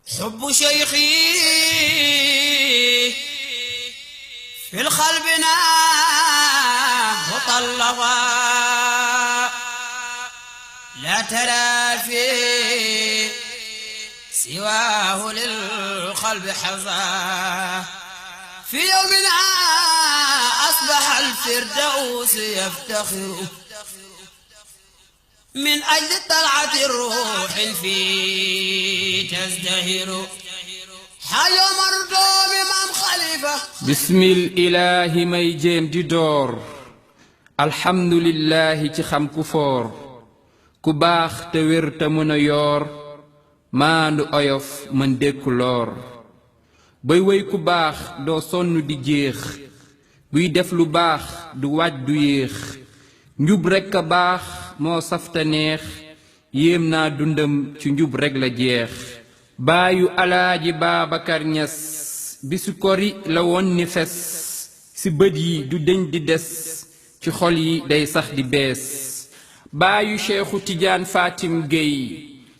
حب شيخي في القلبنا مطلقا لا ترى في سواه للقلب حظا في يومنا أصبح الفردوس يفتخر من أجل طلعة الروح في تزدهر حي مردوم إمام خليفة بسم الإله may jéem di door alhamdulillahi ci xam ku foor ku baax te wér te mën a yoor maandu oyof mën dékku loor bay way ku baax doo sonn di jeex buy def lu baax du waaj du yéex njub rekk a baax moo safta neex yéem naa dundam ci njub rekk la jeex baayu alaaji Baabakar Ñas bisu kori la woon ni fes ci bët yi du deñ di des ci xol yi day sax di bees baayu Seexu Tijaan Fatim Géey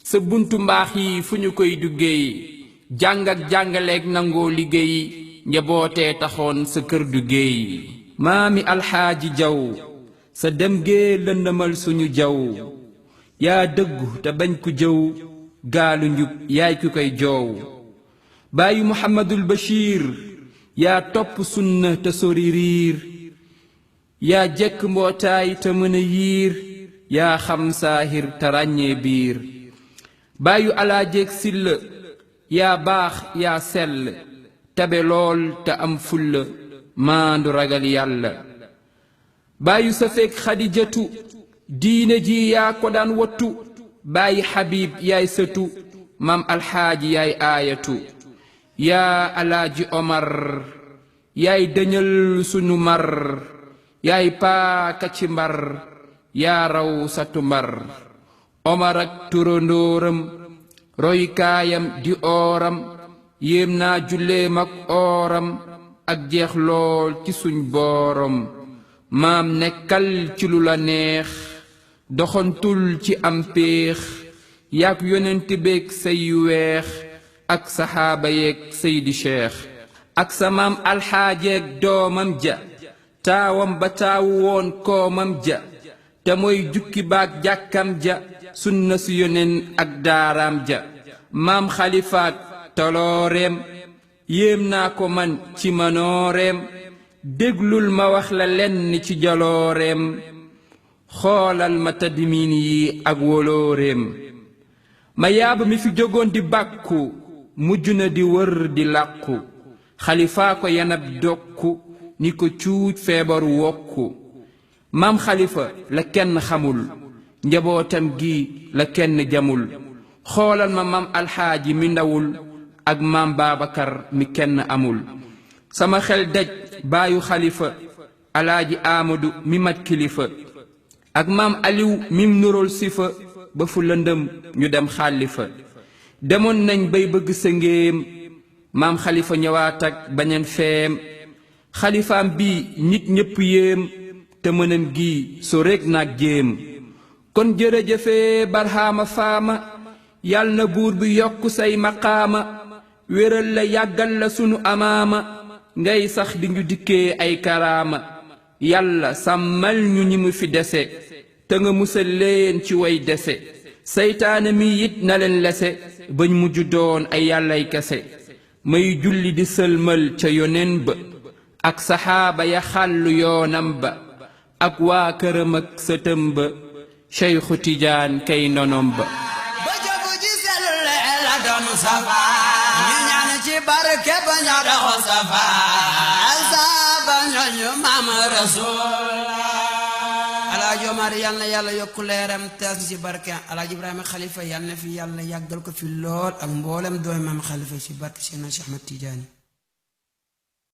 sa buntu mbaax yi fu ñu koy duggéey jàng ak jàngaleek nangoo liggéey njabootee taxoon sa kër du géey maami alxaaji Jaw sa dem gee lëndëmal suñu jaw yaa dëggu te bañ ku jëw gaalu njub yaay ki koy joow baayu Muhammadul Bachir yaa topp sunna te sori riir yaa jekk mbootaay te mën a yiir yaa xam saahir te ràññee biir baayu alaajeeg silla yaa baax yaa sell tabe lool te am fulla maandu ragal yàlla baayu sa fekk xadijatu diine ji yaa ko daan wattu baayi xabib yaay sëtu maam alxaaji yaay aayatu yaa alaaji omar yaay dëñal sunu mar yaay paaka ci mbar yaa raw satu mbar omar ak turandóoram roykaayam di ooram yéem naa julleem ak ooram ak jeex lool ci suñ boorom maam nekkal ci lu la neex doxantul ci am péex yaak yonent beek say yu weex ak saxaaba yeeg saydi cheikh ak sa maam alxaajeeg doomam ja taawam ba taawu woon koomam ja te mooy jukki baak jàkkam ja sunna si yonen ak daaraam ja maam xalifaak tolooreem yéem naa ko man ci manooreem déglul ma wax la lenn ci jalooreem xoolal ma tadmin yi ak wolooreem ma yaaba mi fi jógoon di bàkku mujj na di wër di làqu xalifaa ko yanab dokku ni ko cuuj feebaru wokku maam xalifa la kenn xamul njabootam gi la kenn jamul xoolal ma maam alxaaji mi ndawul ak maam Baabakar mi kenn amul sama xel daj baayu xalifa alaaji Amadu mi mat kilifa ak maam Aliw mim nurool sifa ba fu lëndëm ñu dem xalifa demoon nañ bay bëgg sa ngéem maam xalifa ñëwaat ak bañeen feem xalifaam bii nit ñépp yéem te mënam gi so rek naag jéem kon jërëjëfee barhaama faama yal na buur bi yokk say maqaama wéral la yàggal la sunu amaama ngay sax di ñu dikkee ay karaama yàlla sàmmal ñu ñi mu fi dese te nga musal leen ci way dese seytaane mi it na leen lese bañ mujj doon ay yàllay kese may julli di sëlmal ca yonen ba ak saxaaba ya xàllu yoonam ba ak waa këram ak sëtëm ba Seexu Tijaan kay nonom ba ba jëfu ji sell la doon safa ñu ñaan ci barke ba ña doon safa saaba ñooñu maam Rasul alaaji Omar yal na yàlla yokku leeram tees ci barke alaaji Ibrahima Xalifa yal na fi yàlla yàggal ko fi lool ak mboolem dooy maam Xalifa ci barke Seexna Cheikh Ahmad Tijaani